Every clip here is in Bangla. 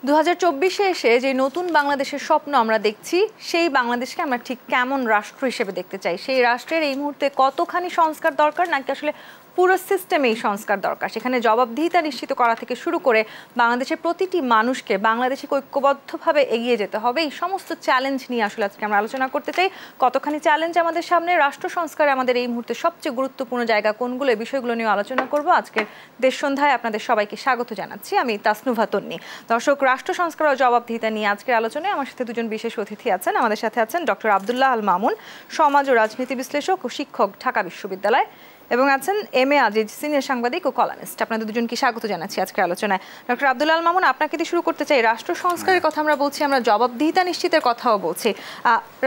2024-এ এসে যে নতুন বাংলাদেশের স্বপ্ন আমরা দেখছি, সেই বাংলাদেশকে আমরা ঠিক কেমন রাষ্ট্র হিসেবে দেখতে চাই? সেই রাষ্ট্রের এই মুহূর্তে কতখানি সংস্কার দরকার, নাকি আসলে পুরো সিস্টেমেই সংস্কার দরকার? সেখানে জবাবদিহিতা নিশ্চিত করা থেকে শুরু করে বাংলাদেশের প্রতিটি মানুষকে বাংলাদেশে ঐক্যবদ্ধভাবে এগিয়ে যেতে হবে, এই সমস্ত চ্যালেঞ্জ নিয়ে আসলে আজকে আমরা আলোচনা করতে চাই। কতখানি চ্যালেঞ্জ আমাদের সামনে, রাষ্ট্র সংস্কারে আমাদের এই মুহূর্তে সবচেয়ে গুরুত্বপূর্ণ জায়গা কোনগুলো, এই বিষয়গুলো নিয়ে আলোচনা করব। আজকের দেশ সন্ধ্যায় আপনাদের সবাইকে স্বাগত জানাচ্ছি। আমি তাসনুভা তন্নি। দর্শক, রাষ্ট্র সংস্কার ও জবাবদিহিতা নিয়ে আজকের আলোচনায় আমার সাথে দুজন বিশেষ অতিথি আছেন। আমাদের সাথে আছেন ডক্টর আব্দুল্লাহ আল মামুন, সমাজ ও রাজনীতি বিশ্লেষক ও শিক্ষক, ঢাকা বিশ্ববিদ্যালয়, এবং আছেন এম.এ. আজিজ, সিনিয়র সাংবাদিক ও কলামিস্ট। আপনাদের দুজনকে স্বাগত জানাচ্ছি আজকের আলোচনায়। ডক্টর আব্দুল্লাহ আল মামুন, আপনাকে দিয়ে শুরু করতে চাই। রাষ্ট্র সংস্কারের কথা আমরা বলছি, আমরা জবাবদিহিতা নিশ্চিতের কথাও বলছি।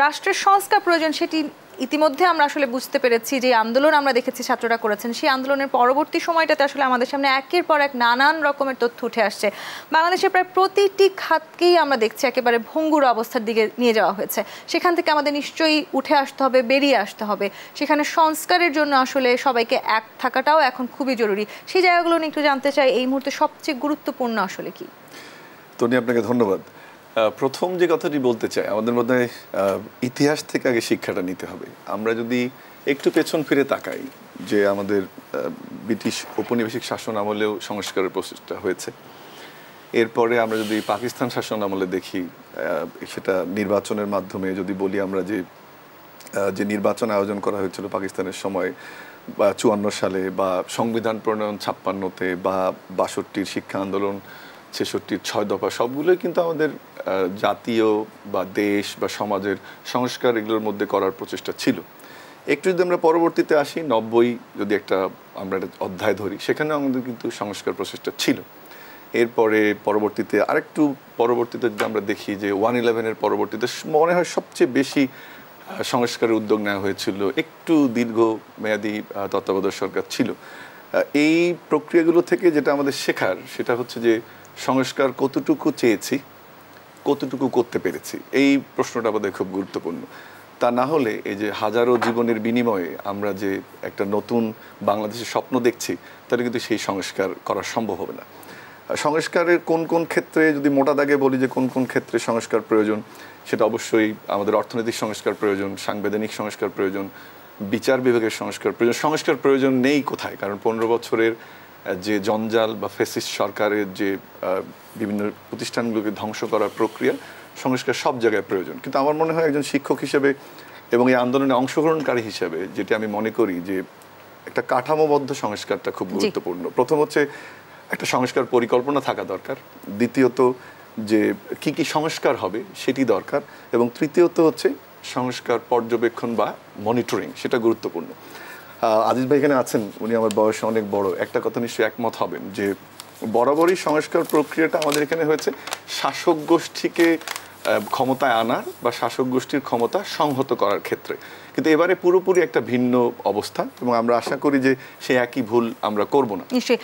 রাষ্ট্রের সংস্কার প্রয়োজন, সেটি ইতিমধ্যে আমরা আসলে বুঝতে পেরেছি। যে আন্দোলন আমরা দেখেছি ছাত্ররা করেছেন, সেই আন্দোলনের পরবর্তী সময়টাতে আসলে আমাদের সামনে একের পর এক নানান রকমের তথ্য উঠে আসছে। বাংলাদেশের প্রায় প্রতিটি খাতকেই আমরা দেখছি একেবারে ভঙ্গুর অবস্থার দিকে নিয়ে যাওয়া হয়েছে। সেখান থেকে আমাদের নিশ্চয়ই উঠে আসতে হবে, বেরিয়ে আসতে হবে। সেখানে সংস্কারের জন্য আসলে সবাইকে এক থাকাটাও এখন খুবই জরুরি। সেই জায়গাগুলো নিয়ে একটু জানতে চাই, এই মুহূর্তে সবচেয়ে গুরুত্বপূর্ণ আসলে কি? তনি, আপনাকে ধন্যবাদ। প্রথম যে কথাটি বলতে চাই, আমাদের মধ্যে ইতিহাস থেকে আগে শিক্ষাটা নিতে হবে। আমরা যদি একটু পেছন ফিরে তাকাই, যে আমাদের ব্রিটিশ ঔপনিবেশিক শাসন আমলেও সংস্কারের প্রচেষ্টা হয়েছে। এরপরে আমরা যদি পাকিস্তান শাসন আমলে দেখি, সেটা নির্বাচনের মাধ্যমে যদি বলি আমরা, যে নির্বাচন আয়োজন করা হয়েছিল পাকিস্তানের সময় বা 54 সালে, বা সংবিধান প্রণয়ন 56-তে, বা 62-র শিক্ষা আন্দোলন, 66-র 6 দফা, সবগুলোই কিন্তু আমাদের জাতীয় বা দেশ বা সমাজের সংস্কার এগুলোর মধ্যে করার প্রচেষ্টা ছিল। একটু যদি আমরা পরবর্তীতে আসি, 90 যদি আমরা একটা অধ্যায় ধরি, সেখানে আমাদের কিন্তু সংস্কার প্রচেষ্টা ছিল। এরপরে পরবর্তীতে যদি আমরা দেখি, যে 1/11-এর পরবর্তীতে মনে হয় সবচেয়ে বেশি সংস্কারের উদ্যোগ নেওয়া হয়েছিল, একটু দীর্ঘমেয়াদী তত্ত্বাবধায়ক সরকার ছিল। এই প্রক্রিয়াগুলো থেকে যেটা আমাদের শেখার, সেটা হচ্ছে যে সংস্কার কতটুকু চেয়েছি, কতটুকু করতে পেরেছি, এই প্রশ্নটা আমাদের খুব গুরুত্বপূর্ণ। তা না হলে এই যে হাজারো জীবনের বিনিময়ে আমরা যে একটা নতুন বাংলাদেশের স্বপ্ন দেখছি, তাহলে কিন্তু সেই সংস্কার করা সম্ভব হবে না। সংস্কারের কোন কোন ক্ষেত্রে, যদি মোটা দাগে বলি যে কোন কোন ক্ষেত্রে সংস্কার প্রয়োজন, সেটা অবশ্যই আমাদের অর্থনৈতিক সংস্কার প্রয়োজন, সাংবিধানিক সংস্কার প্রয়োজন, বিচার বিভাগের সংস্কার প্রয়োজন। সংস্কার প্রয়োজন নেই কোথায়? কারণ 15 বছরের যে জঞ্জাল বা ফ্যাসিস্ট সরকারের যে বিভিন্ন প্রতিষ্ঠানগুলোকে ধ্বংস করার প্রক্রিয়া, সংস্কার সব জায়গায় প্রয়োজন। কিন্তু আমার মনে হয় একজন শিক্ষক হিসেবে এবং এই আন্দোলনে অংশগ্রহণকারী হিসেবে, যেটি আমি মনে করি যে একটা কাঠামোবদ্ধ সংস্কারটা খুব গুরুত্বপূর্ণ। প্রথম হচ্ছে একটা সংস্কার পরিকল্পনা থাকা দরকার, দ্বিতীয়ত যে কি কি সংস্কার হবে সেটি দরকার, এবং তৃতীয়ত হচ্ছে সংস্কার পর্যবেক্ষণ বা মনিটরিং, সেটা গুরুত্বপূর্ণ। আজিজ ভাই এখানে আছেন, উনি আমার বয়সে অনেক বড়। একটা কথা নিশ্চয়ই একমত হবেন যে বরাবরই সংস্কার প্রক্রিয়াটা আমাদের এখানে হয়েছে শাসক গোষ্ঠীকে ক্ষমতায় আনার বা শাসক গোষ্ঠীর ক্ষমতা সংহত করার ক্ষেত্রে। কিন্তু এবারে পুরোপুরি একটা ভিন্ন অবস্থা, এবং আমরা আশা করি যে সেই একই ভুল আমরা করব না। নিশ্চয়ই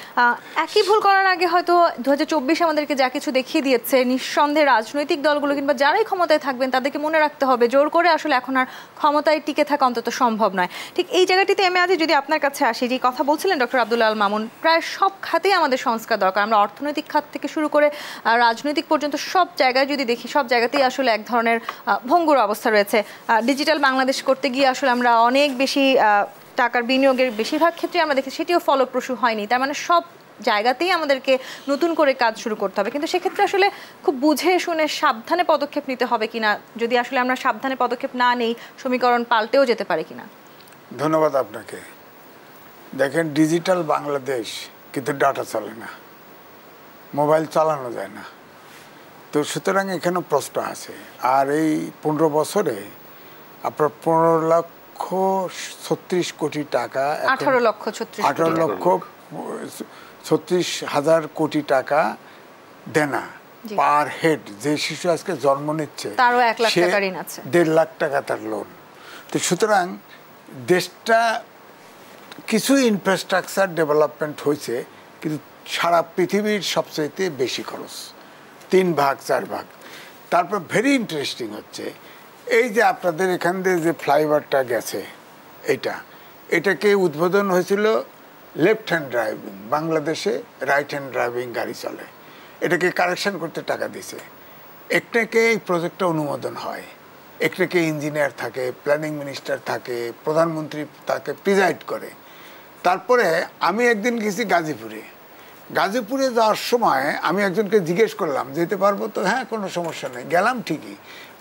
একই ভুল করার আগে হয়তো 2024 আমাদেরকে যা কিছু দেখিয়ে দিয়েছে, নিঃসন্দেহে রাজনৈতিক দলগুলো কিংবা যারাই ক্ষমতায় থাকবেন তাদেরকে মনে রাখতে হবে, জোর করে আসলে এখন আর ক্ষমতায় টিকে থাকা অন্তত সম্ভব নয়। ঠিক এই জায়গাটিতে আমি আজ যদি আপনার কাছে আসি, যে কথা বলছিলেন ডক্টর আব্দুল্লাহ আল মামুন, প্রায় সব খাতেই আমাদের সংস্কার দরকার। আমরা অর্থনৈতিক খাত থেকে শুরু করে রাজনৈতিক পর্যন্ত সব জায়গায় যদি দেখি, সব জায়গাতেই আসলে এক ধরনের ভঙ্গুর অবস্থা রয়েছে। ডিজিটাল বাংলাদেশ করতে গিয়ে আসলে আমরা অনেক বেশি টাকার বিনিয়োগের বেশিরভাগ ক্ষেত্রে আমরা দেখি সেটিও ফলপ্রসূ হয়নি। তার মানে সব জায়গাতেই আমাদেরকে নতুন করে কাজ শুরু করতে হবে। কিন্তু সেক্ষেত্রে আসলে খুব বুঝে শুনে সাবধানে পদক্ষেপ নিতে হবে কিনা, যদি আসলে আমরা সাবধানে পদক্ষেপ না নেই, সমীকরণ পাল্টেও যেতে পারে কিনা। ধন্যবাদ আপনাকে। দেখেন, ডিজিটাল বাংলাদেশ, কিন্তু ডাটা চলে না, মোবাইল চালানো যায় না। তো সুতরাং এখানে প্রশ্ন আছে। আর এই 15 বছরে আপনার 15,36,00,000 টাকা, 18,36,00,000 কোটি টাকা দেনা পার হেড। যে শিশু আজকে জন্ম নিচ্ছে তারও 1 লাখ টাকা ঋণ আছে, 1.5 লাখ টাকা তার লোন। তো সুতরাং দেশটা কিছু ইনফ্রাস্ট্রাকচার ডেভেলপমেন্ট হয়েছে, কিন্তু সারা পৃথিবীর সবচেয়ে বেশি খরচ, 3 ভাগ 4 ভাগ। তারপর ভেরি ইন্টারেস্টিং হচ্ছে এই যে আপনাদের এখান দিয়ে যে ফ্লাইওভারটা গেছে, এটাকে উদ্বোধন হয়েছিল লেফট হ্যান্ড ড্রাইভিং। বাংলাদেশে রাইট হ্যান্ড ড্রাইভিং গাড়ি চলে। এটাকে কারেকশন করতে টাকা দিছে, একটাকে এই প্রজেক্টটা অনুমোদন হয়, একটাকে ইঞ্জিনিয়ার থাকে, প্ল্যানিং মিনিস্টার থাকে, প্রধানমন্ত্রী তাকে প্রিজাইড করে। তারপরে আমি একদিন গেছি গাজীপুরে যাওয়ার সময় আমি একজনকে জিজ্ঞেস করলাম যেতে পারবো তো, হ্যাঁ কোনো সমস্যা নেই। গেলাম ঠিকই,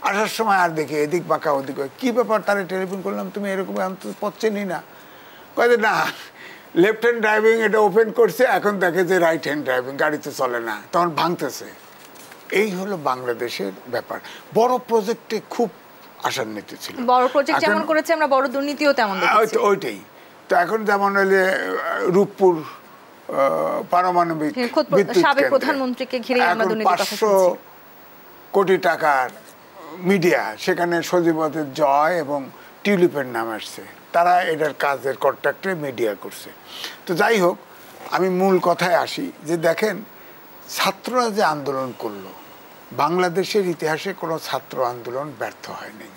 আসার সময় আর দেখি এদিক বাঁকা ওদিক, কী ব্যাপার, তারা টেলিফোন করলাম তুমি এরকম, আমি তো পথ চিনি না। কয়ে না লেফট হ্যান্ড ড্রাইভিং এটা ওপেন করছে, এখন দেখে যে রাইট হ্যান্ড ড্রাইভিং, গাড়িতে চলে না, তখন ভাঙতেছে। এই হলো বাংলাদেশের ব্যাপার। বড় প্রজেক্টে খুব আশান্বিত ছিল, বড় প্রজেক্ট যেমন করেছে আমরা বড় দুর্নীতিও তেমন দেখেছি। ওইটাই তো এখন যেমন হইলে রূপপুর পারমাণবিক সাবেক প্রধানমন্ত্রীকে ঘিরে আমরা দুর্নীতির কথা শুনছি। 500 কোটি টাকার মিডিয়া, সেখানে সজীবদের জয় এবং টিউলিপের নাম আসছে, তারা এটার কাজের কন্ট্রাক্টে মিডিয়া করছে। তো যাই হোক, আমি মূল কথায় আসি যে দেখেন ছাত্ররা যে আন্দোলন করলো, বাংলাদেশের ইতিহাসে কোনো ছাত্র আন্দোলন ব্যর্থ হয়নি,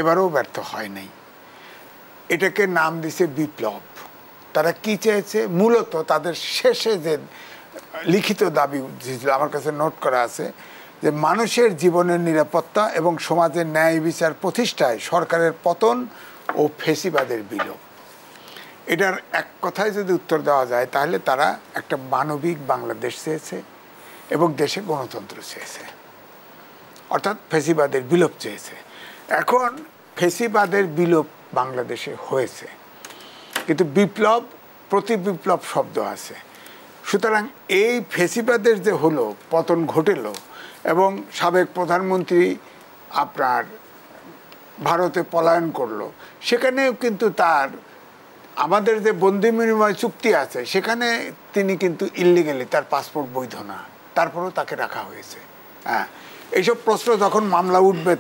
এবারেও ব্যর্থ হয় নাই। এটাকে নাম দিছে বিপ্লব। তারা কি চেয়েছে, মূলত তাদের শেষে যে লিখিত দাবি ছিল আমার কাছে নোট করা আছে, যে মানুষের জীবনের নিরাপত্তা এবং সমাজের ন্যায় বিচার প্রতিষ্ঠায় সরকারের পতন ও ফেসিবাদের বিলোপ। এটার এক কথায় যদি উত্তর দেওয়া যায় তাহলে তারা একটা মানবিক বাংলাদেশ চেয়েছে এবং দেশে গণতন্ত্র চেয়েছে, অর্থাৎ ফেসিবাদের বিলোপ চেয়েছে। এখন ফেসিবাদের বিলোপ বাংলাদেশে হয়েছে, কিন্তু বিপ্লব, প্রতি বিপ্লব শব্দ আছে। সুতরাং এই ফেসিবাদের যে হলো, পতন ঘটেল এবং সাবেক প্রধানমন্ত্রী আপনার ভারতে পলায়ন করলো, সেখানেও কিন্তু তার আমাদের যে বন্দি বিনিময় চুক্তি আছে সেখানে তিনি কিন্তু ইল্লিগালি, তার পাসপোর্ট বৈধ না, তারপরেও তাকে রাখা হয়েছে। হ্যাঁ, এইসব প্রশ্ন যখন মামলা উঠবে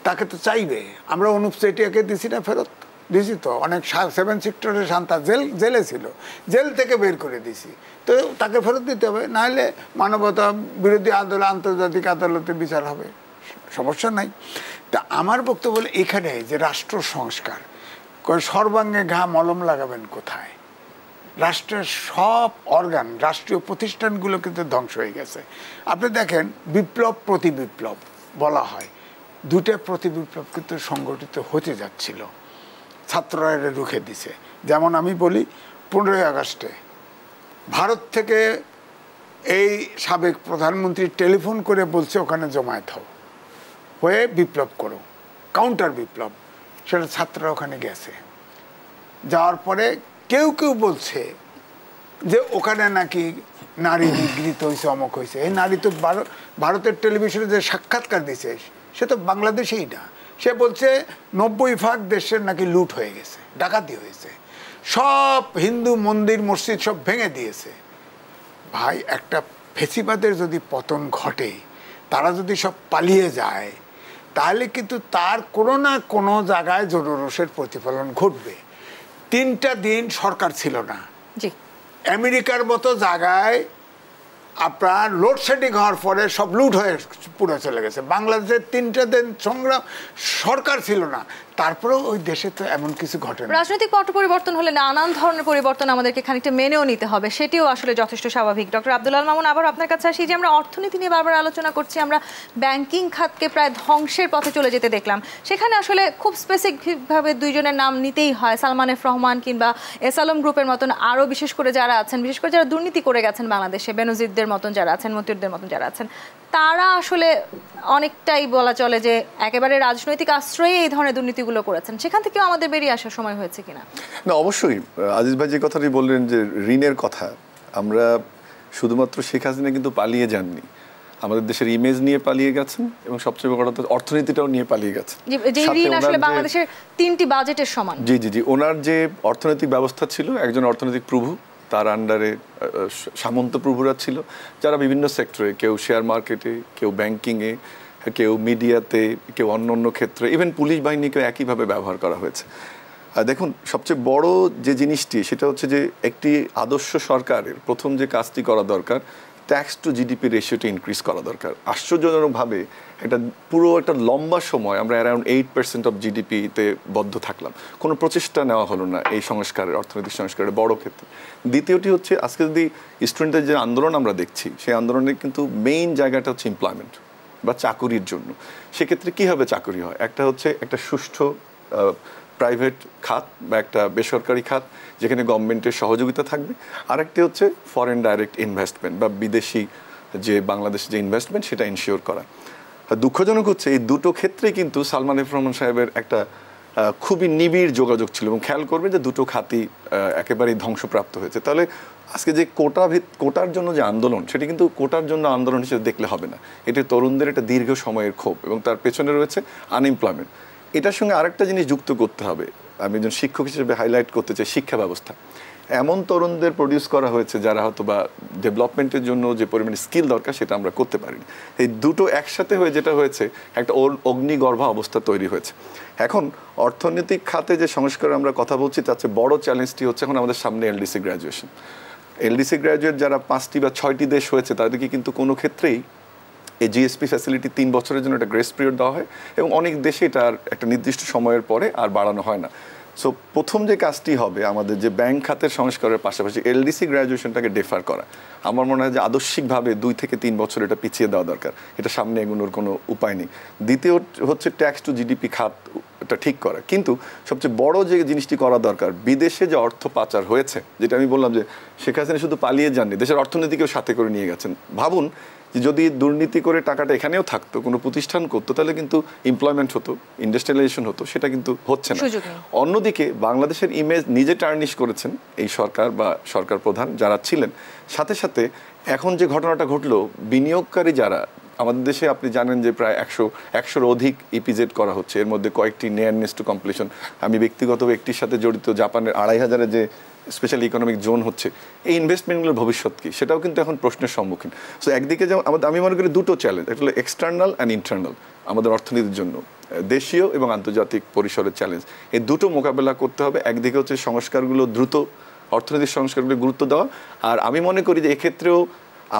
তাকে তো চাইবে। আমরা অনুপ চেটিয়াকে দিছি না ফেরত, দিছি তো, অনেক 7 সেক্টরের শান্তা জেলে ছিল, জেল থেকে বের করে দিছি, তো তাকে ফেরত দিতে হবে, নাহলে মানবতা বিরোধী আন্তর্জাতিক আদালতে বিচার হবে, সমস্যা নাই। তা আমার বক্তব্য হলো এখানে যে রাষ্ট্র সংস্কার, সর্বাঙ্গে ঘা মলম লাগাবেন কোথায়? রাষ্ট্রের সব অর্গান, রাষ্ট্রীয় প্রতিষ্ঠানগুলো কিন্তু ধ্বংস হয়ে গেছে। আপনি দেখেন বিপ্লব প্রতি বিপ্লব বলা হয়, দুটো প্রতি বিপ্লব কিন্তু সংগঠিত হতে যাচ্ছিল, ছাত্ররা এটা রুখে দিছে। যেমন আমি বলি 15ই আগস্টে ভারত থেকে এই সাবেক প্রধানমন্ত্রী টেলিফোন করে বলছে ওখানে জমায়েত হয়ে বিপ্লব করো, কাউন্টার বিপ্লব। সেটা ছাত্ররা ওখানে গেছে, যাওয়ার পরে কেউ বলছে যে ওখানে নাকি নারী নিগৃহীত হয়েছে, অমক হয়েছে। এই নারী তো ভারতের টেলিভিশনে যে সাক্ষাৎকার দিছে সে তো বাংলাদেশেই না, সে বলছে 90% দেশের নাকি লুট হয়ে গেছে, ডাকাতি হয়েছে, সব হিন্দু মন্দির মসজিদ সব ভেঙে দিয়েছে। ভাই, একটা ফেসিবাদের যদি পতন ঘটে, তারা যদি সব পালিয়ে যায়, তাহলে কিন্তু তার কোনো না কোনো জায়গায় জনরোষের প্রতিফলন ঘটবে। 3টা দিন সরকার ছিল না, আমেরিকার মতো জায়গায় আপনার লোডশেডিং হওয়ার পরে সব লুট হয়ে পুরো চলে গেছে। বাংলাদেশের 3টা দিন সংগ্রাম, সরকার ছিল না, তারপরেও ওই দেশে তো এমন কিছু ঘটে না। রাজনৈতিক পট পরিবর্তন হলে নানান ধরনের পরিবর্তন আমাদেরকে খানিকটা মেনেও নিতে হবে, সেটিও আসলে যথেষ্ট স্বাভাবিক। ডক্টর আব্দুল আল মামুন, আবার আপনার কাছে আসি। যে আমরা অর্থনীতি নিয়ে বারবার আলোচনা করছি, আমরা ব্যাংকিং খাতকে প্রায় ধ্বংসের পথে চলে যেতে দেখলাম। সেখানে আসলে খুব স্পেসিফিকভাবে দুইজনের নাম নিতেই হয়, সালমান এফ রহমান কিংবা এস আলম গ্রুপের মতন আরও বিশেষ করে যারা আছেন, বিশেষ করে যারা দুর্নীতি করে গেছেন বাংলাদেশে, বেনজিরদের মতন যারা আছেন, মতিউরদের মতন যারা আছেন, তারা আসলে অনেকটাই বলা চলে যে একেবারে রাজনৈতিক আশ্রয়ে এই ধরনের দুর্নীতিগুলো করেছেন। সেখান থেকেও আমাদের বেরিয়ে আসার সময় হয়েছে কিনা? না, অবশ্যই আজিজ ভাই যে কথাটি বললেন যে ঋণের কথা, আমরা শুধুমাত্র শেখ হাসিনা কিন্তু পালিয়ে যাননি, আমাদের দেশের ইমেজ নিয়ে পালিয়ে গেছেন এবং সবচেয়ে বড় কথা অর্থনীতিটাও নিয়ে পালিয়ে গেছেন। যে ঋণ আসলে বাংলাদেশের 3টি বাজেটের সমান। জি জি জি, ওনার যে অর্থনৈতিক ব্যবস্থা ছিল, একজন অর্থনৈতিক প্রভু, তার আন্ডারে সামন্ত প্রভুরা ছিল, যারা বিভিন্ন সেক্টরে, কেউ শেয়ার মার্কেটে, কেউ ব্যাংকিংয়ে, কেউ মিডিয়াতে, কেউ অন্য অন্য ক্ষেত্রে, ইভেন পুলিশ বাহিনীকেও একইভাবে ব্যবহার করা হয়েছে। দেখুন, সবচেয়ে বড় যে জিনিসটি সেটা হচ্ছে যে একটি আদর্শ সরকারের প্রথম যে কাজটি করা দরকার, ট্যাক্স টু জিডিপি রেশিওটা ইনক্রিজ করা দরকার। আশ্চর্যজনকভাবে একটা লম্বা সময় আমরা অ্যারাউন্ড 8% অফ জিডিপিতে বদ্ধ থাকলাম, কোনো প্রচেষ্টা নেওয়া হলো না এই সংস্কারের, অর্থনৈতিক সংস্কারের বড় ক্ষেত্রে। দ্বিতীয়টি হচ্ছে আজকে যদি স্টুডেন্টদের যে আন্দোলন আমরা দেখছি, সেই আন্দোলনের কিন্তু মেইন জায়গাটা হচ্ছে এমপ্লয়মেন্ট বা চাকুরির জন্য। সেক্ষেত্রে কীভাবে চাকুরি হয়, একটা হচ্ছে একটা সুষ্ঠু প্রাইভেট খাত বা একটা বেসরকারি খাত যেখানে গভর্নমেন্টের সহযোগিতা থাকবে, আরেকটি হচ্ছে ফরেন ডাইরেক্ট ইনভেস্টমেন্ট বা বিদেশি যে বাংলাদেশে যে ইনভেস্টমেন্ট সেটা ইনশিওর করা। দুঃখজনক হচ্ছে এই দুটো ক্ষেত্রে কিন্তু সালমান এফ রহমান সাহেবের একটা খুবই নিবিড় যোগাযোগ ছিল, এবং খেয়াল করবে যে দুটো খাতই একেবারেই ধ্বংসপ্রাপ্ত হয়েছে। তাহলে আজকে যে কোটার জন্য যে আন্দোলন, সেটি কিন্তু কোটার জন্য আন্দোলন হিসেবে দেখলে হবে না, এটি তরুণদের একটা দীর্ঘ সময়ের ক্ষোভ, এবং তার পেছনে রয়েছে আনএমপ্লয়মেন্ট। এটার সঙ্গে আরেকটা জিনিস যুক্ত করতে হবে, আমি একজন শিক্ষক হিসেবে হাইলাইট করতে চাই শিক্ষা ব্যবস্থা। এমন তরুণদের প্রডিউস করা হয়েছে যারা হয়তো বা ডেভেলপমেন্টের জন্য যে পরিমাণে স্কিল দরকার সেটা আমরা করতে পারিনি। এই দুটো একসাথে হয়ে যেটা হয়েছে, একটা অগ্নিগর্ভা অবস্থা তৈরি হয়েছে। এখন অর্থনৈতিক খাতে যে সংস্কার আমরা কথা বলছি, তার চেয়ে বড় চ্যালেঞ্জটি হচ্ছে এখন আমাদের সামনে এলডিসি গ্র্যাজুয়েশন। এলডিসি গ্র্যাজুয়েট যারা 5টি বা 6টি দেশ হয়েছে, তাদেরকে কিন্তু কোনো ক্ষেত্রেই এই জিএসপি ফ্যাসিলিটি 3 বছরের জন্য একটা গ্রেস পিরিয়ড দেওয়া হয়, এবং অনেক দেশে এটা একটা নির্দিষ্ট সময়ের পরে আর বাড়ানো হয় না। সো প্রথম যে কাজটি হবে আমাদের যে ব্যাংক খাতের সংস্কারের পাশাপাশি এলডিসি গ্র্যাজুয়েশনটাকে ডেফার করা। আমার মনে হয় যে আদর্শিকভাবে 2 থেকে 3 বছর এটা পিছিয়ে দেওয়া দরকার, এটা সামনে এগোনোর কোনো উপায় নেই। দ্বিতীয় হচ্ছে ট্যাক্স টু জিডিপি খাতটা ঠিক করা। কিন্তু সবচেয়ে বড় যে জিনিসটি করা দরকার, বিদেশে যে অর্থ পাচার হয়েছে, যেটা আমি বললাম যে শেখ হাসিনা শুধু পালিয়ে যাননি, দেশের অর্থনীতিকেও সাথে করে নিয়ে গেছেন। ভাবুন যদি দুর্নীতি করে টাকাটা এখানেও থাকতো, কোনো প্রতিষ্ঠান করতো, তাহলে কিন্তু এমপ্লয়মেন্ট হতো, ইন্ডাস্ট্রিয়ালাইজেশন হতো, সেটা কিন্তু হচ্ছে না। অন্যদিকে বাংলাদেশের ইমেজ নিজে টার্নিশ করেছেন এই সরকার বা সরকার প্রধান যারা ছিলেন। সাথে সাথে এখন যে ঘটনাটা ঘটলো, বিনিয়োগকারী যারা আমাদের দেশে, আপনি জানেন যে প্রায় 100-100-র অধিক ইপিজেড করা হচ্ছে, এর মধ্যে কয়েকটি নিয়ারনেস টু কমপ্লিশন। আমি ব্যক্তিগত একটির সাথে জড়িত, জাপানের 2500-এর যে স্পেশাল ইকোনমিক জোন হচ্ছে, এই ইনভেস্টমেন্টগুলোর ভবিষ্যৎ কী সেটাও কিন্তু এখন প্রশ্নের সম্মুখীন। সো একদিকে যেমন আমি মনে করি দুটো চ্যালেঞ্জ, একটা হলো এক্সটার্নাল অ্যান্ড ইন্টারনাল, আমাদের অর্থনীতির জন্য দেশীয় এবং আন্তর্জাতিক পরিসরের চ্যালেঞ্জ, এই দুটো মোকাবেলা করতে হবে। একদিকে হচ্ছে সংস্কারগুলো দ্রুত, অর্থনৈতিক সংস্কারগুলো গুরুত্ব দেওয়া, আর আমি মনে করি যে এক্ষেত্রেও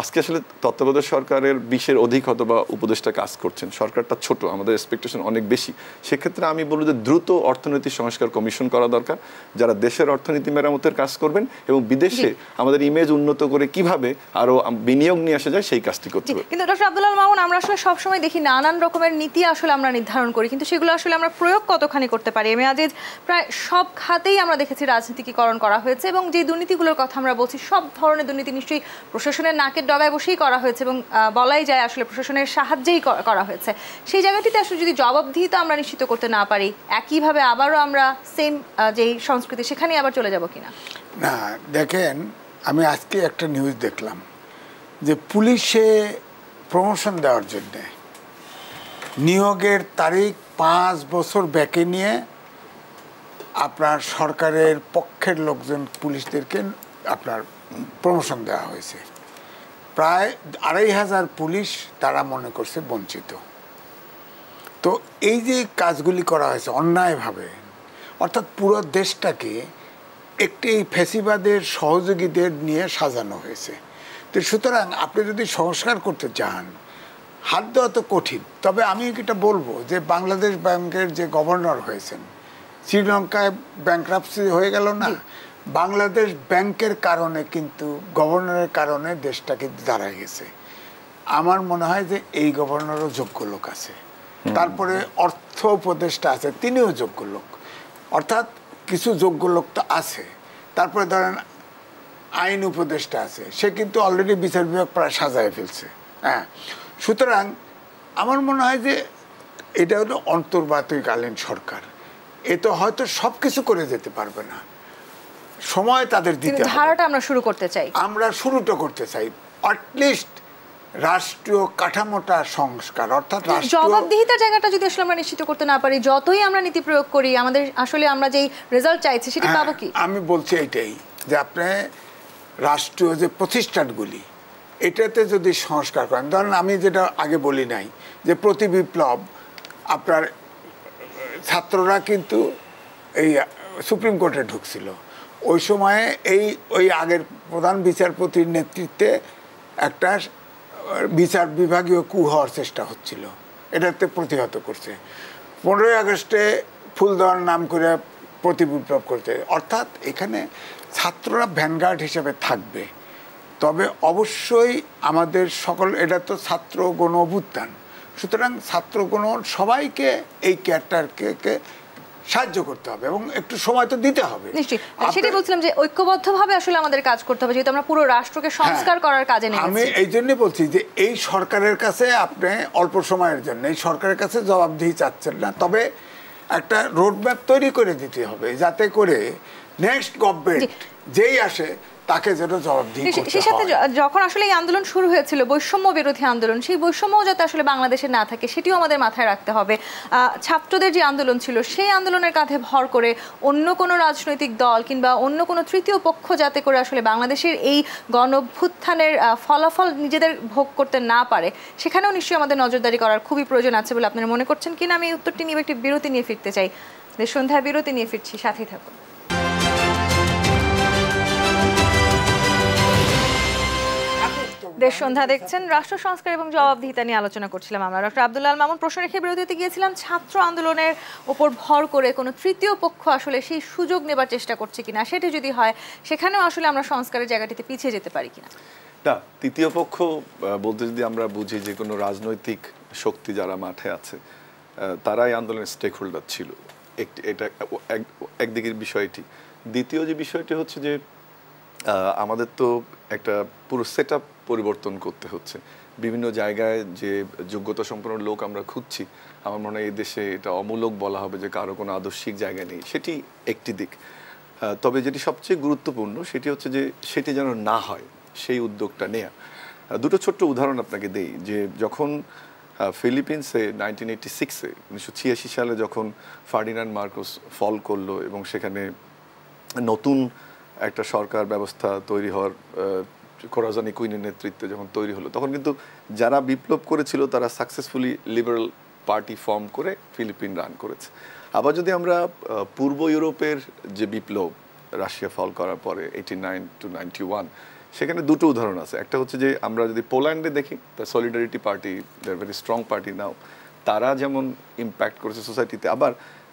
আজকে আসলে তত্ত্বাবধায়ক সরকারের 20-এর অধিক হয়তো বা উপদেষ্টা কাজ করছেন, সরকারটা ছোট, আমাদের এক্সপেকটেশন অনেক বেশি। সেক্ষেত্রে আমি বলবো যে দ্রুত অর্থনৈতিক সংস্কার কমিশন করা দরকার, যারা দেশের অর্থনীতি মেরামতের কাজ করবেন এবং বিদেশে আমাদের ইমেজ উন্নত করে কিভাবে আরো বিনিয়োগ নিয়ে আসা যায় সেই কাজটি করতে হবে। কিন্তু ডক্টর আব্দুল আল মামুন, আমরা আসলে সবসময় দেখি নানান রকমের নীতি আসলে আমরা নির্ধারণ করি, কিন্তু সেগুলো আসলে আমরা প্রয়োগ কতখানি করতে পারি। আজিজ, প্রায় সব খাতেই আমরা দেখেছি রাজনীতিকীকরণ করা হয়েছে, এবং যে দুর্নীতিগুলোর কথা আমরা বলছি, সব ধরনের দুর্নীতি নিশ্চয়ই প্রশাসনের নাকের ডগায় বসেই করা হয়েছে, এবং বলাই যায় আসলে প্রশাসনের সাহায্যেই করা হয়েছে। সেই জায়গাটিতে আসলে যদি জবাবদিহিতা আমরা নিশ্চিত করতে না পারি, একইভাবে আবারও আমরা সেম যেই সংস্কৃতি সেখানে আবার চলে যাব কিনা? না, দেখেন, আমি আজকে একটা নিউজ দেখলাম যে পুলিশে প্রমোশন দেওয়ার জন্যে নিয়োগের তারিখ 5 বছর ব্যাকে নিয়ে আপনার সরকারের পক্ষের লোকজন পুলিশদেরকে আপনার প্রমোশন দেওয়া হয়েছে। প্রায় 2500 পুলিশ তারা মনে করছে বঞ্চিত। তো এই যে কাজগুলি করা হয়েছে অন্যায়ভাবে, অর্থাৎ পুরো দেশটাকে একটি ফ্যাসিবাদের সহযোগীদের নিয়ে সাজানো হয়েছে। তো সুতরাং আপনি যদি সংস্কার করতে চান, হাত দেওয়া তো কঠিন। তবে আমি এটা বলবো যে বাংলাদেশ ব্যাংকের যে গভর্নর হয়েছেন, শ্রীলঙ্কায় ব্যাংক্রাপসি হয়ে গেল না, বাংলাদেশ ব্যাংকের কারণে কিন্তু গভর্নরের কারণে দেশটা কিন্তু দাঁড়ায় গেছে। আমার মনে হয় যে এই গভর্নরও যোগ্য লোক আছে, তারপরে অর্থ উপদেষ্টা আছে, তিনিও যোগ্য লোক, অর্থাৎ কিছু যোগ্য লোক তো আছে। তারপরে ধরেন আইন উপদেষ্টা আছে, সে কিন্তু অলরেডি বিচার বিভাগ প্রায় সাজায় ফেলছে। হ্যাঁ, সুতরাং আমার মনে হয় যে এটা হলো অন্তর্বর্তীকালীন সরকার, এ তো হয়তো সব কিছু করে যেতে পারবে না, সময় তাদের দিতে হবে। ধারাটা আমরা শুরু করতে চাই, আমরা শুরুটা করতে চাই, অ্যাটলিস্ট রাষ্ট্রীয় কাঠামোটা সংস্কার, অর্থাৎ জবাবদিহিতার জায়গাটা যদি আসলে আমরা নিশ্চিত করতে না পারি, যতই আমরা নীতি প্রয়োগ করি, আমাদের আসলে আমরা যেই রেজাল্ট চাইছি সেটা পাবো কি? আমি বলছি এইটাই যে আপনি রাষ্ট্রীয় যে প্রতিষ্ঠানগুলি, এটাতে যদি সংস্কার করেন, ধরেন আমি যেটা আগে বলি নাই যে প্রতি বিপ্লব আপনার ছাত্ররা কিন্তু এই সুপ্রিম কোর্টে ঢুকছিল, ওই সময়ে ওই আগের প্রধান বিচারপতির নেতৃত্বে একটা বিচার বিভাগীয় কু হওয়ার চেষ্টা হচ্ছিল, এটাতে প্রতিহত করছে। 15ই আগস্টে ফুল দেওয়ার নাম করে প্রতিবিপ্লব করতে, অর্থাৎ এখানে ছাত্ররা ভ্যানগার্ড হিসেবে থাকবে। তবে অবশ্যই আমাদের সকল, এটা তো ছাত্র গণ অভ্যুত্থান, সুতরাং ছাত্র গণ সবাইকে এই ক্যারেক্টারকে সাহায্য করতে হবে এবং একটু সময় তো দিতে হবে। নিশ্চয়ই, সেটাই বলছিলাম যে ঐক্যবদ্ধভাবে আসলে আমাদের কাজ করতে হবে, যেহেতু আমরা পুরো রাষ্ট্রকে সংস্কার করার কাজে নেমেছি। আমি এই জন্য বলছি যে এই সরকারের কাছে আপনি অল্প সময়ের জন্য এই সরকারের কাছে জবাবদিহি চাচ্ছেন না, তবে একটা রোডম্যাপ তৈরি করে দিতে হবে যাতে করে নেক্সট গভর্নমেন্ট যেই আসে তাকে যেন জবাবদিহি করতে হয়। সেই সাথে যখন আসলে এই আন্দোলন শুরু হয়েছিল, বৈষম্য বিরোধী আন্দোলন, সেই বৈষম্যও যাতে আসলে বাংলাদেশে না থাকে সেটিও আমাদের মাথায় রাখতে হবে। ছাত্রদের যে আন্দোলন ছিল সেই আন্দোলনের কাঁধে ভর করে অন্য কোনো রাজনৈতিক দল কিংবা অন্য কোনো তৃতীয় পক্ষ যাতে করে আসলে বাংলাদেশের এই গণঅভ্যুত্থানের ফলাফল নিজেদের ভোগ করতে না পারে, সেখানেও নিশ্চয়ই আমাদের নজরদারি করার খুবই প্রয়োজন আছে বলে আপনারা মনে করছেন কিনা। আমি এই উত্তরটি নিয়ে একটি বিরতি নিয়ে ফিরতে চাই। সন্ধ্যায় বিরতি নিয়ে ফিরছি, সাথেই থাকুন। দেশ সন্ধ্যা দেখছেন, রাষ্ট্র সংস্কার এবং জবাবদিহিতা নিয়ে আলোচনা করছিলাম আমরা। ডক্টর আব্দুল আল মামুন প্রশ্ন রেখে বিরতিতে গিয়েছিলাম ছাত্র আন্দোলনের উপর ভর করে কোনো তৃতীয় পক্ষ আসলে সেই সুযোগ নেবার চেষ্টা করছে কিনা, সেটি যদি হয় সেখানেও আসলে আমরা সংস্কারের জায়গাটিতে পিছিয়ে যেতে পারি কিনা। না, তৃতীয় পক্ষ বলতে যদি আমরা বুঝি যে কোনো রাজনৈতিক শক্তি যারা মাঠে আছে তারাই আন্দোলনের স্টেক হোল্ডার ছিল, এটা একদিকের বিষয়টি। দ্বিতীয় যে বিষয়টি হচ্ছে যে আমাদের তো একটা পুরো সেট আপ পরিবর্তন করতে হচ্ছে। বিভিন্ন জায়গায় যে যোগ্যতা সম্পন্ন লোক আমরা খুঁজছি, আমার মনে হয় এই দেশে এটা অমূলক বলা হবে যে কারো কোনো আদর্শিক জায়গা নেই, সেটি একটি দিক। তবে যেটি সবচেয়ে গুরুত্বপূর্ণ সেটি হচ্ছে যে সেটি যেন না হয় সেই উদ্যোগটা নেয়া। দুটো ছোট্ট উদাহরণ আপনাকে দেই, যে যখন ফিলিপিন্সে 1986-এ 1986 সালে যখন ফার্ডিনান্ড মার্কোস ফল করলো এবং সেখানে নতুন একটা সরকার ব্যবস্থা তৈরি হওয়ার কোরাজানি কুইনের নেতৃত্বে যখন তৈরি হলো, তখন কিন্তু যারা বিপ্লব করেছিল তারা সাকসেসফুলি লিবারেল পার্টি ফর্ম করে ফিলিপিন রান করেছে। আবার যদি আমরা পূর্ব ইউরোপের যে বিপ্লব রাশিয়া ফল করার পরে 89 to 91, সেখানে দুটো উদাহরণ আছে। একটা হচ্ছে যে আমরা যদি পোল্যান্ডে দেখি, the solidarity party, they are very strong party now, তারা যেমন ইম্প্যাক্ট করেছে সোসাইটিতে। আবার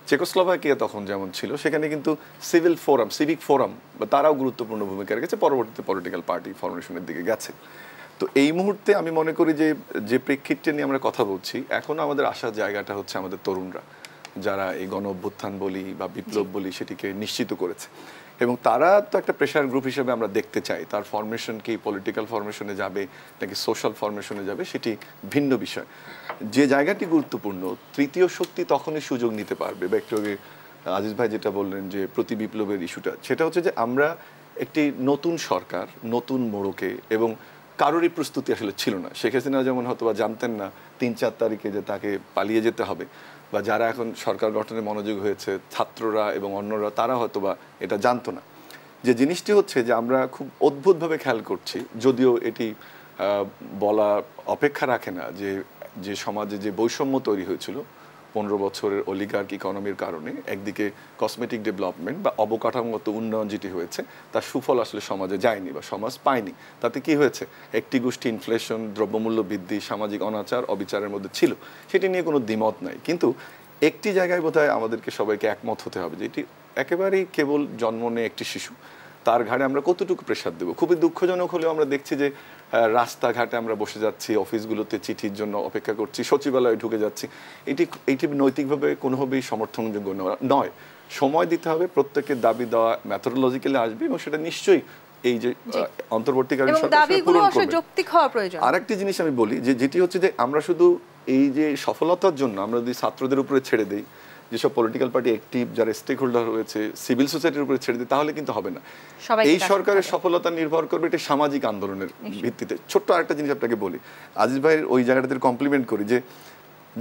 চেকোস্লোভাকিয়া তখন যেমন ছিল, সেখানে কিন্তু সিভিক ফোরাম বা তারাও গুরুত্বপূর্ণ ভূমিকা রেখেছে, পরবর্তীতে পলিটিক্যাল পার্টি ফর্মেশনের দিকে গেছে। তো এই মুহূর্তে আমি মনে করি যে প্রেক্ষিতটা নিয়ে আমরা কথা বলছি, এখনও আমাদের আসার জায়গাটা হচ্ছে আমাদের তরুণরা, যারা এই গণ অভ্যুত্থান বলি বা বিপ্লব বলি সেটিকে নিশ্চিত করেছে। এবং তারা তো একটা প্রেশার গ্রুপ হিসেবে আমরা দেখতে চাই। তার ফরমেশন কি পলিটিক্যাল ফরমেশনে যাবে নাকি সোশ্যাল ফরমেশনে যাবে সেটি ভিন্ন বিষয়। যে জায়গাটি গুরুত্বপূর্ণ, তৃতীয় শক্তি তখনই সুযোগ নিতে পারবে, বা একটু আগে আজিজ ভাই যেটা বললেন যে প্রতি বিপ্লবের ইস্যুটা, সেটা হচ্ছে যে আমরা একটি নতুন সরকার, নতুন মোড়কে, এবং কারোরই প্রস্তুতি আসলে ছিল না। শেখ হাসিনা যেমন হয়তো বা জানতেন না 3-4 তারিখে যে তাকে পালিয়ে যেতে হবে, বা যারা এখন সরকার গঠনে মনোযোগ হয়েছে ছাত্ররা এবং অন্যরা, তারা হয়তো বা এটা জানতো না। যে জিনিসটি হচ্ছে যে আমরা খুব অদ্ভুতভাবে খেয়াল করছি, যদিও এটি বলা অপেক্ষা রাখে না, যে সমাজে যে বৈষম্য তৈরি হয়েছিল 15 বছরের অলিগার্ক ইকোনমির কারণে, একদিকে কসমেটিক ডেভেলপমেন্ট বা অবকাঠামোগত উন্নয়ন যেটি হয়েছে তার সুফল আসলে সমাজে যায়নি বা সমাজ পায়নি। তাতে কি হয়েছে, একটি গোষ্ঠী ইনফ্লেশন, দ্রব্যমূল্য বৃদ্ধি, সামাজিক অনাচার অবিচারের মধ্যে ছিল, সেটি নিয়ে কোনো দ্বিমত নাই। কিন্তু একটি জায়গায় বোধহয় আমাদেরকে সবাইকে একমত হতে হবে যে এটি একেবারেই কেবল জন্ম নেয় একটি শিশু, তার ঘাড়ে আমরা কতটুকু প্রেশার দেবো। খুবই দুঃখজনক হলেও আমরা দেখছি যে রাস্তাঘাটে আমরা বসে যাচ্ছি, অফিসগুলোতে চিঠির জন্য অপেক্ষা করছি, সচিবালয়ে ঢুকে যাচ্ছি। এটি নৈতিকভাবে কোনোভাবেই সমর্থনযোগ্য নয়। সময় দিতে হবে, প্রত্যেকের দাবি দেওয়া ম্যাথোডোলজিক্যালি আসবে এবং সেটা নিশ্চয়ই এই যে অন্তর্বর্তীকালীন সরকার পূরণ করবে। আরেকটি জিনিস আমি বলি, যেটি হচ্ছে যে আমরা শুধু এই যে সফলতার জন্য আমরা যদি ছাত্রদের উপরে ছেড়ে দেই, যেসব পলিটিক্যাল পার্টি অ্যাক্টিভ, যারা স্টেক হোল্ডার রয়েছে, সিভিল সোসাইটির উপরে ছেড়ে দিই, তাহলে কিন্তু হবে না। এই সরকারের সফলতা নির্ভর করবে একটি সামাজিক আন্দোলনের ভিত্তিতে। ছোট্ট আরেকটা জিনিস আপনাকে বলি, আজিজ ভাইয়ের ওই জায়গাটাতে কমপ্লিমেন্ট করি, যে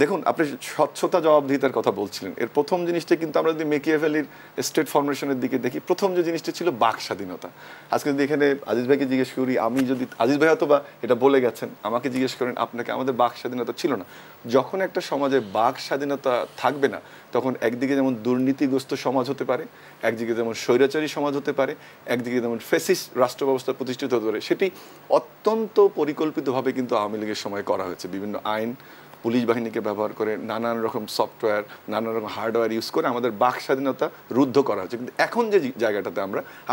দেখুন, আপনি স্বচ্ছতা জবাবদিহিতার কথা বলছিলেন। এর প্রথম জিনিসটা কিন্তু আমরা যদি মেকিয়াভেলির স্টেট ফরমেশনের দিকে দেখি, প্রথম যে জিনিসটা ছিল বাক স্বাধীনতা। আজকে যদি এখানে আজিজ ভাইকে জিজ্ঞেস করি, আমি যদি আজিজ ভাই হয়তো বা এটা বলে গেছেন, আমাকে জিজ্ঞেস করেন আপনাকে, আমাদের বাক স্বাধীনতা ছিল না। যখন একটা সমাজে বাক স্বাধীনতা থাকবে না, তখন একদিকে যেমন দুর্নীতিগ্রস্ত সমাজ হতে পারে, একদিকে যেমন স্বৈরাচারী সমাজ হতে পারে, একদিকে যেমন ফ্যাসিস্ট রাষ্ট্র ব্যবস্থা প্রতিষ্ঠিত হতে পারে। সেটি অত্যন্ত পরিকল্পিতভাবে কিন্তু আওয়ামী লীগের সময় করা হয়েছে। বিভিন্ন আইন, পুলিশ বাহিনীকে ব্যবহার করে, নানান রকম সফটওয়্যার, নানান রকম হার্ডওয়্যার ইউজ করে আমাদের বাক স্বাধীনতা রুদ্ধ করা হচ্ছে। কিন্তু এখন যে জায়গাটাতে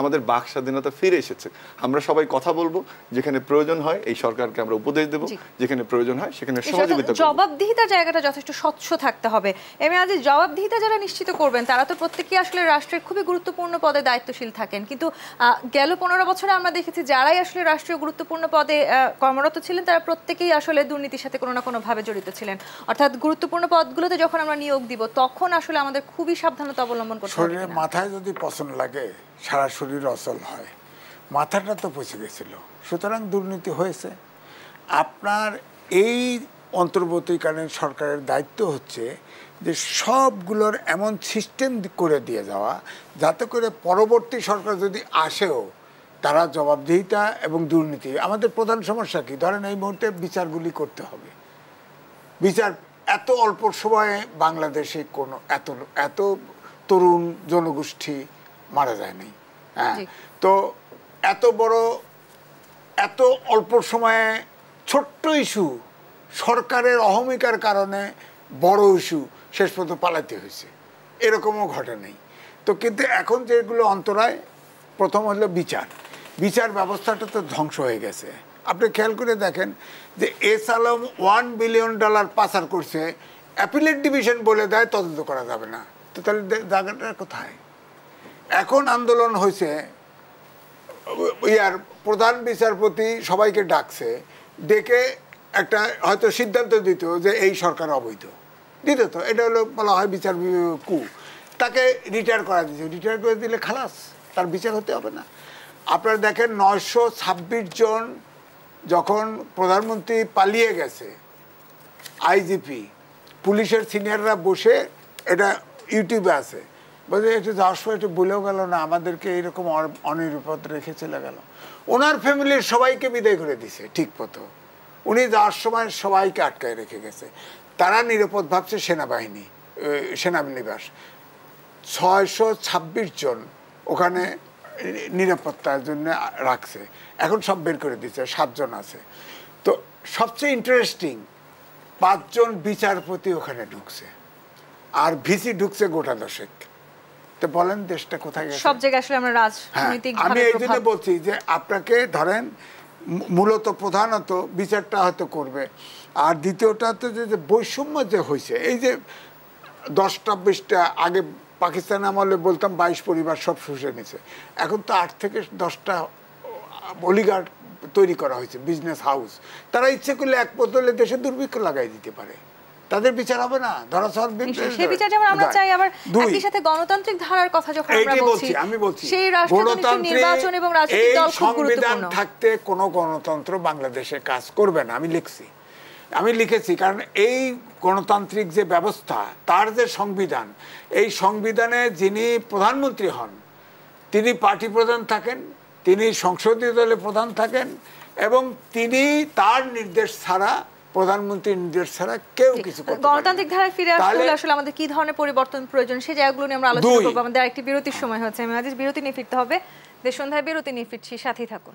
আমাদের বাক স্বাধীনতা ফিরে এসেছে। আমরা সবাই কথা বলবো, যেখানে প্রয়োজন হয় এই সরকারকে আমরা উপদেশ দেবো, যেখানে প্রয়োজন হয় সেখানে সহযোগিতা করব। জবাবদিহিতার জায়গাটা যথেষ্ট স্বচ্ছ থাকতে হবে। আজ জবাবদিহিতা যারা নিশ্চিত করবেন তারা তো প্রত্যেকেই আসলে রাষ্ট্রের খুবই গুরুত্বপূর্ণ পদে দায়িত্বশীল থাকেন, কিন্তু গেল 15 বছরে আমরা দেখেছি যারাই আসলে রাষ্ট্রীয় গুরুত্বপূর্ণ পদে কর্মরত ছিলেন তারা প্রত্যেকেই আসলে দুর্নীতির সাথে কোনো না কোনো ভাবে জড়িত ছিলেন। অর্থাৎ গুরুত্বপূর্ণ পদগুলোতে যখন আমরা নিয়োগ দিব তখন আসলে আমাদের খুবই সাবধানতা অবলম্বন করতে হবে। শরীরে মাথায় যদি পছন্দ লাগে সারা শরীর অচল হয়, মাথাটা তো পচে গেছিল, সুতরাং দুর্নীতি হয়েছে। আপনার এই অন্তর্বর্তীকালীন সরকারের দায়িত্ব হচ্ছে যে সবগুলোর এমন সিস্টেম করে দিয়ে যাওয়া যাতে করে পরবর্তী সরকার যদি আসেও তারা জবাবদিহিতা এবং দুর্নীতি। আমাদের প্রধান সমস্যা কি, ধরেন এই মুহূর্তে বিচারগুলি করতে হবে, বিচার এত অল্প সময়ে বাংলাদেশে কোনো এত তরুণ জনগোষ্ঠী মারা যায়নি। হ্যাঁ, তো এত অল্প সময়ে ছোট্ট ইস্যু সরকারের অহমিকার কারণে বড় ইস্যু শেষ পর্যন্ত পালাতে হয়েছে, এরকমও ঘটে নেই। তো কিন্তু এখন যেগুলো অন্তরায়, প্রথম হলো বিচার ব্যবস্থাটা তো ধ্বংস হয়ে গেছে। আপনি খেয়াল করে দেখেন যে এস আলম $1 বিলিয়ন পাচার করছে, অ্যাপিলেট ডিভিশন বলে দেয় তদন্ত করা যাবে না, তো তাহলে জায়গাটা কোথায়? এখন আন্দোলন হয়েছে, প্রধান বিচারপতি সবাইকে ডাকছে, ডেকে একটা হয়তো সিদ্ধান্ত দিত যে এই সরকার অবৈধ, দিত তো, এটা হলো বলা হয় বিচার কু, তাকে রিটায়ার করা দিয়েছে, রিটায়ার করে দিলে খালাস, তার বিচার হতে হবে না। আপনারা দেখেন 926 জন যখন প্রধানমন্ত্রী পালিয়ে গেছে, আইজিপি পুলিশের সিনিয়ররা বসে, এটা ইউটিউবে আছে, বলছে একটু যাওয়ার সময় একটু বলেও গেল না আমাদেরকে এইরকম অনিরাপদ রেখে চলে গেল। ওনার ফ্যামিলির সবাইকে বিদায় করে দিছে ঠিক মতো, উনি যাওয়ার সময় সবাইকে আটকায় রেখে গেছে। তারা নিরাপদ ভাবছে সেনানিবাস। 626 জন ওখানে নিরাপত্তার জন্য রাখছে, এখন সব বের করে দিচ্ছে, 7 জন আছে। তো সবচেয়ে ইন্টারেস্টিং, 5 জন বিচারপতি ওখানে ঢুকছে, আর ভিসি ঢুকছে গোটা 10। তো বলেন দেশটা কোথায় গেছে? সব জায়গায় আসলে আমরা রাজনৈতিক ভাবে, আমি এই জন্য বলছি যে আপনাকে ধরেন মূলত প্রধানত বিচারটা হয়তো করবে, আর দ্বিতীয়টা তো যে বৈষম্য যে হয়েছে, এই যে 10টা 20টা আগে পাকিস্তান আমলে বলতাম 22 পরিবার সব শুষে নিছে, এখন তো 8 থেকে 10টা অলিগার্ড তৈরি করা হয়েছে, বিজনেস হাউস। তারা ইচ্ছে করলে এক বোতলে দেশে দুর্ভিক্ষ লাগাই দিতে পারে, তাদের বিচার হবে না, ধরাছোঁয়ার সেই বিচার যেমন আমরা চাই। আবার একই সাথে গণতান্ত্রিক ধারার কথা যখন আমরা বলছি, আমি বলছি সেই রাষ্ট্রীয় নির্বাচন এবং রাজনৈতিক দল খুব গুরুত্বপূর্ণ। থাকতে কোনো গণতন্ত্র বাংলাদেশে কাজ করবে না, আমি লিখেছি, কারণ এই গণতান্ত্রিক যে ব্যবস্থা, তার যে সংবিধান, এই সংবিধানে যিনি প্রধানমন্ত্রী হন তিনি পার্টি প্রধান থাকেন, তিনি সংসদীয় দলের প্রধান থাকেন, এবং তিনি তার নির্দেশ ছাড়া, প্রধানমন্ত্রীর নির্দেশ ছাড়া কেউ কিছু করতে পারে না। গণতান্ত্রিক ধারায় ফিরে আসতে হলে আসলে আমাদের কি ধরনের পরিবর্তন প্রয়োজন সেই জায়গাগুলো নিয়ে আমরা আলোচনা করব। আমাদের আরেকটি বিরতির সময় হচ্ছে, আমি আজ বিরতি নিয়ে ফিরতে হবে। দেশ সন্ধ্যায় বিরতি নিয়ে ফিরছি, সাথেই থাকুন।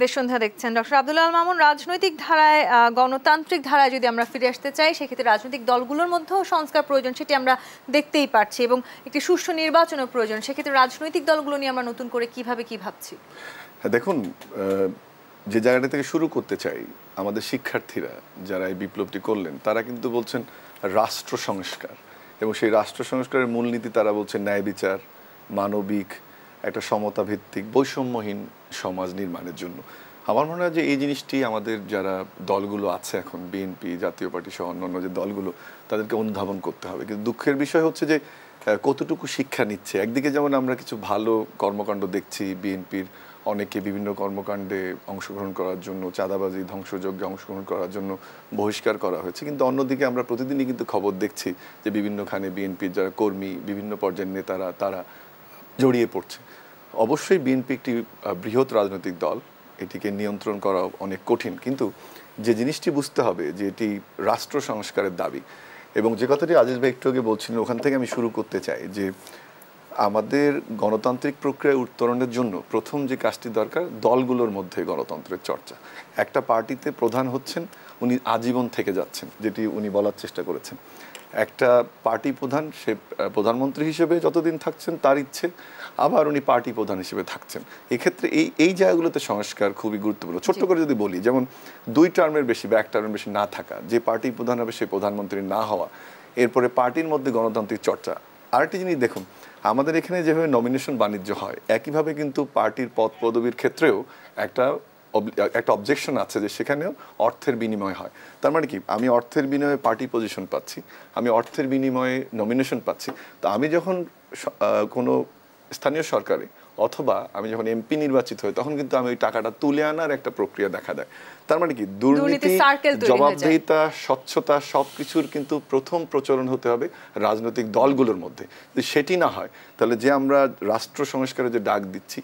দেশ সন্ধ্যা দেখছেন। ডক্টর আব্দুল আল মামুন, রাজনৈতিক ধারায়, গণতান্ত্রিক ধারায় যদি আমরা ফিরে আসতে চাই সেক্ষেত্রে রাজনৈতিক দলগুলোর মধ্যেও সংস্কার প্রয়োজন, সেটি আমরা দেখতেই পাচ্ছি, এবং একটি সুষ্ঠু নির্বাচনের প্রয়োজন। সেক্ষেত্রে রাজনৈতিক দলগুলো নিয়ে আমরা নতুন করে কিভাবে কি ভাবছি? দেখুন, যে জায়গাটা থেকে শুরু করতে চাই, আমাদের শিক্ষার্থীরা যারা এই বিপ্লবটি করলেন তারা কিন্তু বলছেন রাষ্ট্র সংস্কার, এবং সেই রাষ্ট্র সংস্কারের মূলনীতি তারা বলছেন ন্যায় বিচার, মানবিক, একটা সমতা ভিত্তিক বৈষম্যহীন সমাজ নির্মাণের জন্য। আমার মনে হয় যে এই জিনিসটি আমাদের যারা দলগুলো আছে এখন, বিএনপি, জাতীয় পার্টি সহ অন্যান্য যে দলগুলো, তাদেরকে অনুধাবন করতে হবে। কিন্তু দুঃখের বিষয় হচ্ছে যে কতটুকু শিক্ষা নিচ্ছে। একদিকে যেমন আমরা কিছু ভালো কর্মকাণ্ড দেখছি বিএনপির, অনেকে বিভিন্ন কর্মকাণ্ডে অংশগ্রহণ করার জন্য, চাঁদাবাজি ধ্বংসযজ্ঞে অংশগ্রহণ করার জন্য বহিষ্কার করা হয়েছে। কিন্তু অন্যদিকে আমরা প্রতিদিনই কিন্তু খবর দেখছি যে বিভিন্নখানে বিএনপির যারা কর্মী, বিভিন্ন পর্যায়ের নেতারা তারা জড়িয়ে পড়ছে। অবশ্যই বিএনপি একটি বৃহৎ রাজনৈতিক দল, এটিকে নিয়ন্ত্রণ করা অনেক কঠিন, কিন্তু যে জিনিসটি বুঝতে হবে যে এটি রাষ্ট্র সংস্কারের দাবি। এবং যে কথাটি আজিজ ভাই একটু আগে বলছিলেন, ওখান থেকে আমি শুরু করতে চাই যে আমাদের গণতান্ত্রিক প্রক্রিয়া উত্তরণের জন্য প্রথম যে কাজটি দরকার, দলগুলোর মধ্যে গণতন্ত্রের চর্চা। একটা পার্টিতে প্রধান হচ্ছেন, উনি আজীবন থেকে যাচ্ছেন, যেটি উনি বলার চেষ্টা করেছেন। একটা পার্টি প্রধান, সে প্রধানমন্ত্রী হিসেবে যতদিন থাকছেন তার ইচ্ছে, আবার উনি পার্টি প্রধান হিসেবে থাকছেন। এক্ষেত্রে এই জায়গাগুলোতে সংস্কার খুবই গুরুত্বপূর্ণ। ছোট্ট করে যদি বলি, যেমন 2 টার্মের বেশি বা 1 টার্মের বেশি না থাকা, যে পার্টি প্রধান হবে সে প্রধানমন্ত্রী না হওয়া, এরপরে পার্টির মধ্যে গণতান্ত্রিক চর্চা। আরেকটি জিনিস দেখুন, আমাদের এখানে যেভাবে নমিনেশন বাণিজ্য হয়, একইভাবে কিন্তু পার্টির পদ পদবীর ক্ষেত্রেও একটা অবজেকশন আছে যে সেখানেও অর্থের বিনিময় হয়। তার মানে কি, আমি অর্থের বিনিময়ে পার্টি পজিশন পাচ্ছি, আমি অর্থের বিনিময়ে নমিনেশন পাচ্ছি। তো আমি যখন কোনো স্থানীয় সরকারে অথবা আমি যখন এমপি নির্বাচিত হই, তখন কিন্তু আমি ওই টাকাটা তুলে আনার একটা প্রক্রিয়া দেখা দেয়। তার মানে কি, দুর্নীতি, জবাবদিহিতা, স্বচ্ছতা সবকিছুর কিন্তু প্রথম প্রচলন হতে হবে রাজনৈতিক দলগুলোর মধ্যে। যদি সেটি না হয়, তাহলে যে আমরা রাষ্ট্র সংস্কারে যে ডাক দিচ্ছি,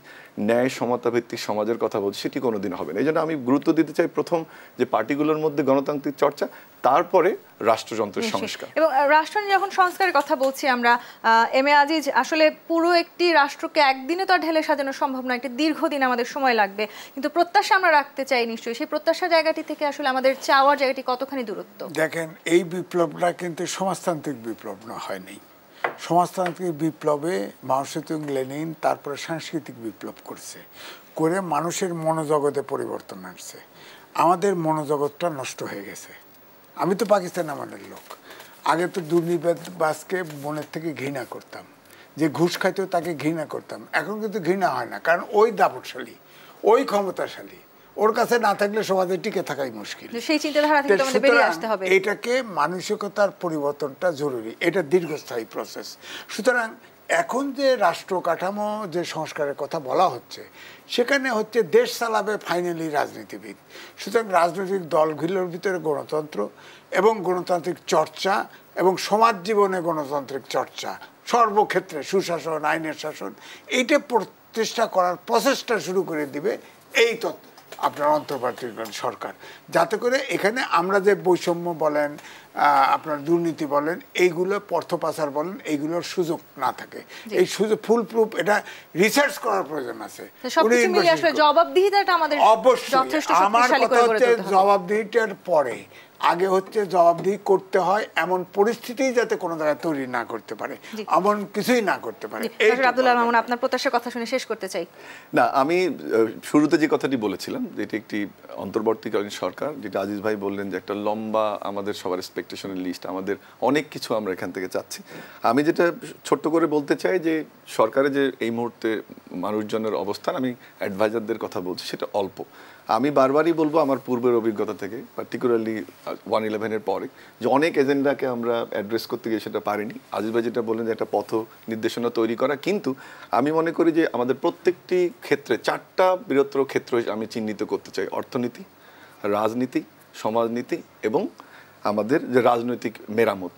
ন্যায় সমতা ভিত্তিক সমাজের কথা বলছি, সেটি কোনোদিন হবে না। এই জন্য আমি গুরুত্ব দিতে চাই প্রথম যে পার্টিগুলোর মধ্যে গণতান্ত্রিক চর্চা, তারপরে রাষ্ট্রযন্ত্রের সংস্কার। এবং রাষ্ট্র যখন সংস্কারের কথা বলছি আমরা, এম এ আজিজ, আসলে পুরো একটি রাষ্ট্রকে একদিনে তো আর ঢেলে সাজানো সম্ভব নয়, একটা দীর্ঘদিন আমাদের সময় লাগবে। কিন্তু প্রত্যাশা আমরা রাখতে চাই নিশ্চয়ই। সেই প্রত্যাশা জায়গাটি থেকে আসলে আমাদের চাওয়ার জায়গাটি কতখানি দূরত্ব? দেখেন, এই বিপ্লবটা কিন্তু সমাজতান্ত্রিক বিপ্লব না, হয়নি। সমাজতান্ত্রিক বিপ্লবে মাও সেতুং, লেনিন, তারপরে সাংস্কৃতিক বিপ্লব করে মানুষের মনোজগতে পরিবর্তন আনছে। আমাদের মনোজগৎটা নষ্ট হয়ে গেছে। আমি তো পাকিস্তান আমাদের লোক, আগে তো দুর্নীতিবাজকে মনের থেকে ঘৃণা করতাম, যে ঘুষ খাইতেও তাকে ঘৃণা করতাম। এখন কিন্তু ঘৃণা হয় না, কারণ ওই দাপটশালী, ওই ক্ষমতাশালী, ওর কাছে না থাকলে সমাজে টিকে থাকাই মুশকিল। সেই চিন্তাধারা থেকে আমাদের বেরিয়ে আসতে হবে। এটাকে মানসিকতার পরিবর্তনটা জরুরি, এটা দীর্ঘস্থায়ী প্রসেস। সুতরাং এখন যে রাষ্ট্র কাঠামো যে সংস্কারের কথা বলা হচ্ছে, সেখানে হচ্ছে দেশ চালাবে ফাইনালি রাজনীতিবিদ। সুতরাং রাজনৈতিক দলগুলোর ভিতরে গণতন্ত্র এবং গণতান্ত্রিক চর্চা এবং সমাজ জীবনে গণতান্ত্রিক চর্চা, সর্বক্ষেত্রে সুশাসন, আইনের শাসন, এইটা প্রতিষ্ঠা করার প্রসেসটা শুরু করে দিবে এই আপনার অন্তর্বর্তীকালীন সরকার, যাতে করে এখানে আমরা যে বৈষম্য বলেন, আপনার দুর্নীতি বলেন, এইগুলো পর্থপাচার বলেন, এইগুলোর সুযোগ না থাকে। এই সুযোগ ফুল প্রুফ, এটা রিসার্চ করার প্রয়োজন আছে। জবাবদিহিতাটা আমাদের অবশ্যই। আমার কথা হচ্ছে জবাবদিহিতার পরে, আগে হচ্ছে জবাবদিহি করতে হয় এমন পরিস্থিতি যাতে কোনো জায়গায় তৈরি না করতে পারে, এমন কিছুই না করতে পারে। আব্দুল আল মামুন, আপনার প্রত্যাশার কথা শুনে শেষ করতে চাই। না, আমি শুরুতে যে কথাটি বলেছিলাম, যেটি একটি অন্তর্বর্তীকালীন সরকার, যেটা আজিজ ভাই বললেন যে একটা লম্বা আমাদের সবার এক্সপেকটেশনের লিস্ট, আমাদের অনেক কিছু আমরা এখান থেকে চাচ্ছি। আমি যেটা ছোট্ট করে বলতে চাই যে সরকারে যে এই মুহূর্তে মানুষজনের অবস্থান, আমি অ্যাডভাইজারদের কথা বলছি, সেটা অল্প। আমি বারবারই বলবো আমার পূর্বের অভিজ্ঞতা থেকে, পার্টিকুলারলি 1/11-এর পরে, যে অনেক এজেন্ডাকে আমরা অ্যাড্রেস করতে গিয়ে সেটা পারিনি। আজিজ ভাই যেটা বললেন যে একটা পথ নির্দেশনা তৈরি করা, কিন্তু আমি মনে করি যে আমাদের প্রত্যেকটি ক্ষেত্রে 4টা বৃহত্তর ক্ষেত্র আমি চিহ্নিত করতে চাই: অর্থনীতি, রাজনীতি, সমাজনীতি এবং আমাদের যে রাজনৈতিক মেরামত।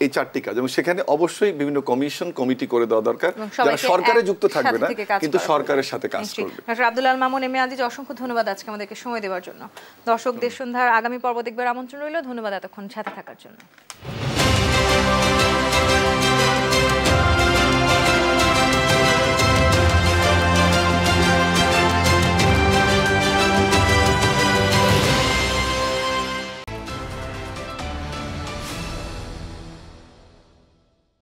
এই 4টি কাজ, এবং সেখানে অবশ্যই বিভিন্ন কমিশন, কমিটি করে দেওয়া দরকার, যারা সরকারে যুক্ত থাকবে না কিন্তু সরকারের সাথে কাজ করবে। আব্দুল আল মামুন, এম এ আজিজ, অসংখ্য ধন্যবাদ আজকে আমাদেরকে সময় দেওয়ার জন্য। দর্শক, দেশ সন্ধ্যার আগামী পর্ব দেখবার আমন্ত্রণ রইল। ধন্যবাদ এতক্ষণ সাথে থাকার জন্য।